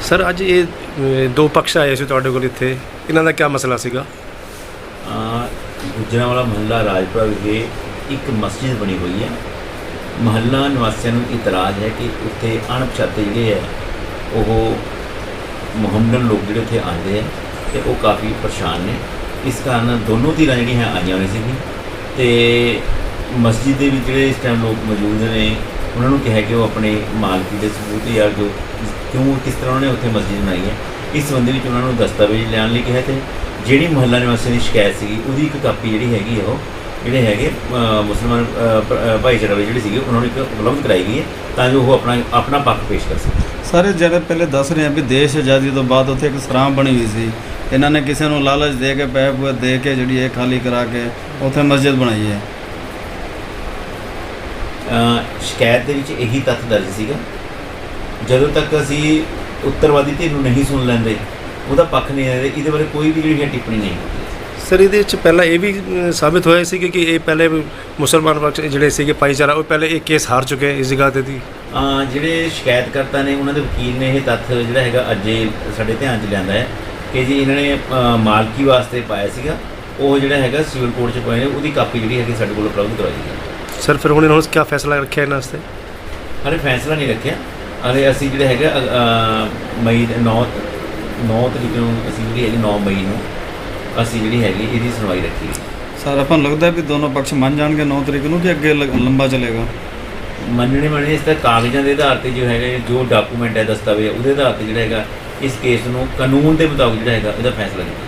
ਸਰ ਅੱਜ ਇਹ ਦੋ ਪਕਸ਼ ਆਏ ਸੀ ਤੁਹਾਡੇ ਕੋਲ ਇੱਥੇ, ਇਹਨਾਂ ਦਾ ਕੀ ਮਸਲਾ ਸੀਗਾ? ਗੁਜਰਾਂਵਾਲਾ ਮੁਹੱਲਾ ਰਾਜਪੁਰਾ ਵਿਖੇ ਇੱਕ ਮਸਜਿਦ ਬਣੀ ਹੋਈ ਹੈ ਮੁਹੱਲਾ ਨਿਵਾਸੀਆਂ ਨੂੰ ਇਤਰਾਜ਼ ਹੈ ਕਿ ਉੱਥੇ ਅਣਪਛਾਤੇ ਜਿਹੜੇ ਹੈ ਉਹ ਮੁਹੰਮਦਨ ਲੋਕ ਜਿਹੜੇ ਉੱਥੇ ਆਉਂਦੇ ਆ ਤੇ ਉਹ ਕਾਫੀ ਪਰੇਸ਼ਾਨ ਨੇ। ਇਸ ਕਾਰਨ ਦੋਨੋਂ ਧਿਰਾਂ ਜਿਹੜੀਆਂ ਆਈਆਂ ਹੋਈਆਂ ਸੀ ਤੇ ਮਸਜਿਦ ਦੇ ਵਿੱਚ ਜਿਹੜੇ ਇਸ ਟਾਈਮ ਲੋਕ ਮੌਜੂਦ ਨੇ ਉਹਨਾਂ ਨੂੰ ਕਿਹਾ ਕਿ ਉਹ ਆਪਣੇ ਮਾਲਕੀ ਦੇ ਸਬੂਤ ਜਾਂ ਜੋ ਕਿਸ ਤਰ੍ਹਾਂ ਉਹਨੇ ਉੱਥੇ ਮਸਜਿਦ ਬਣਾਈ ਹੈ ਇਸ ਸੰਬੰਧ ਵਿੱਚ ਉਹਨਾਂ ਨੂੰ ਦਸਤਾਵੇਜ਼ ਲਿਆਉਣ ਲਈ ਕਿਹਾ ਤੇ ਜਿਹੜੀ ਮੁਹੱਲਾ ਨਿਵਾਸੀਆਂ ਦੀ ਸ਼ਿਕਾਇਤ ਸੀਗੀ ਉਹਦੀ ਇੱਕ ਕਾਪੀ ਜਿਹੜੀ ਹੈਗੀ ਉਹ ਜਿਹੜੇ ਹੈਗੇ ਮੁਸਲਮਾਨ ਭਾਈਚਾਰਾ ਵਿੱਚ ਜਿਹੜੇ ਸੀਗੇ ਉਹਨਾਂ ਨੂੰ ਇੱਕ ਉਪਲਬਧ ਕਰਾਈ ਗਈ ਹੈ ਤਾਂ ਜੋ ਉਹ ਆਪਣਾ ਪੱਖ ਪੇਸ਼ ਕਰ ਸਕਣ। ਸਾਰੇ ਜਿਹੜੇ ਪਹਿਲੇ ਦੱਸ ਰਹੇ ਆ ਵੀ ਦੇਸ਼ ਆਜ਼ਾਦੀ ਤੋਂ ਬਾਅਦ ਉੱਥੇ ਇੱਕ ਸਰਾਂ ਬਣੀ ਹੋਈ ਸੀ, ਇਹਨਾਂ ਨੇ ਕਿਸੇ ਨੂੰ ਲਾਲਚ ਦੇ ਕੇ ਪੈਸੇ ਦੇ ਕੇ ਜਿਹੜੀ ਇਹ ਖਾਲੀ ਕਰਾ ਕੇ ਉੱਥੇ ਮਸਜਿਦ ਬਣਾਈ ਹੈ। ਸ਼ਿਕਾਇਤ ਦੇ ਵਿੱਚ ਇਹੀ ਤੱਥ ਦਰਜ ਸੀਗਾ। ਜਦੋਂ ਤੱਕ ਅਸੀਂ ਉੱਤਰਵਾਦੀ ਧਿਰ ਨੂੰ ਨਹੀਂ ਸੁਣ ਲੈਂਦੇ ਉਹਦਾ ਪੱਖ ਨਹੀਂ ਲੈਂਦੇ ਇਹਦੇ ਬਾਰੇ ਕੋਈ ਵੀ ਜਿਹੜੀ ਟਿੱਪਣੀ ਨਹੀਂ ਹੁੰਦੀ। ਸਰ ਇਹਦੇ ਵਿੱਚ ਪਹਿਲਾਂ ਇਹ ਵੀ ਸਾਬਿਤ ਹੋਇਆ ਸੀ ਕਿ ਇਹ ਪਹਿਲੇ ਮੁਸਲਮਾਨ ਪਕਸ਼ ਜਿਹੜੇ ਸੀਗੇ ਭਾਈਚਾਰਾ ਉਹ ਪਹਿਲੇ ਇਹ ਕੇਸ ਹਾਰ ਚੁੱਕੇ ਇਸ ਜਗ੍ਹਾ ਤੇ ਦੀ। ਜਿਹੜੇ ਸ਼ਿਕਾਇਤਕਰਤਾ ਨੇ ਉਹਨਾਂ ਦੇ ਵਕੀਲ ਨੇ ਇਹ ਤੱਥ ਜਿਹੜਾ ਹੈਗਾ ਅੱਜ ਸਾਡੇ ਧਿਆਨ 'ਚ ਲਿਆਂਦਾ ਹੈ ਕਿ ਜੀ ਇਹਨਾਂ ਨੇ ਮਾਲਕੀ ਵਾਸਤੇ ਪਾਇਆ ਸੀਗਾ ਉਹ ਜਿਹੜਾ ਹੈਗਾ ਸਿਵਲ ਕੋਰਟ 'ਚ ਪਾਏ ਨੇ ਉਹਦੀ ਕਾਪੀ ਜਿਹੜੀ ਹੈਗੀ ਸਾਡੇ ਕੋਲ ਉਪਲਬਧ ਕਰਵਾਈ ਗਈ। ਸਰ ਫਿਰ ਹੁਣ ਇਹਨਾਂ ਨੂੰ ਕੀ ਫੈਸਲਾ ਰੱਖਿਆ ਇਹਨਾਂ ਵਾਸਤੇ? ਹਾਲੇ ਫੈਸਲਾ ਨਹੀਂ ਰੱਖਿਆ, ਹਾਲੇ ਅਸੀਂ ਜਿਹੜਾ ਹੈਗਾ ਮਈ 9 ਤਰੀਕ ਨੂੰ ਅਸੀਂ ਜਿਹੜੀ ਹੈਗੀ 9 ਮਈ ਨੂੰ ਅਸੀਂ ਜਿਹੜੀ ਹੈਗੀ ਇਹਦੀ ਸੁਣਵਾਈ ਰੱਖੀ। ਸਰ ਆਪਾਂ ਨੂੰ ਲੱਗਦਾ ਵੀ ਦੋਨੋਂ ਪਕਸ਼ ਮੰਨ ਜਾਣਗੇ 9 ਤਰੀਕ ਨੂੰ ਕਿ ਅੱਗੇ ਲੰਬਾ ਚੱਲੇਗਾ? ਮੰਨਣੇ ਇਸ ਤਰ੍ਹਾਂ ਕਾਗਜ਼ਾਂ ਦੇ ਆਧਾਰ 'ਤੇ ਜੋ ਹੈਗਾ ਜੋ ਡਾਕੂਮੈਂਟ ਹੈ ਦਸਤਾਵੇਜ਼ ਉਹਦੇ ਆਧਾਰ 'ਤੇ ਜਿਹੜਾ ਹੈਗਾ ਇਸ ਕੇਸ ਨੂੰ ਕਾਨੂੰਨ ਦੇ ਮੁਤਾਬਕ ਜਿਹੜਾ ਹੈਗਾ ਇਹਦਾ ਫੈਸਲਾ ਕੀਤਾ।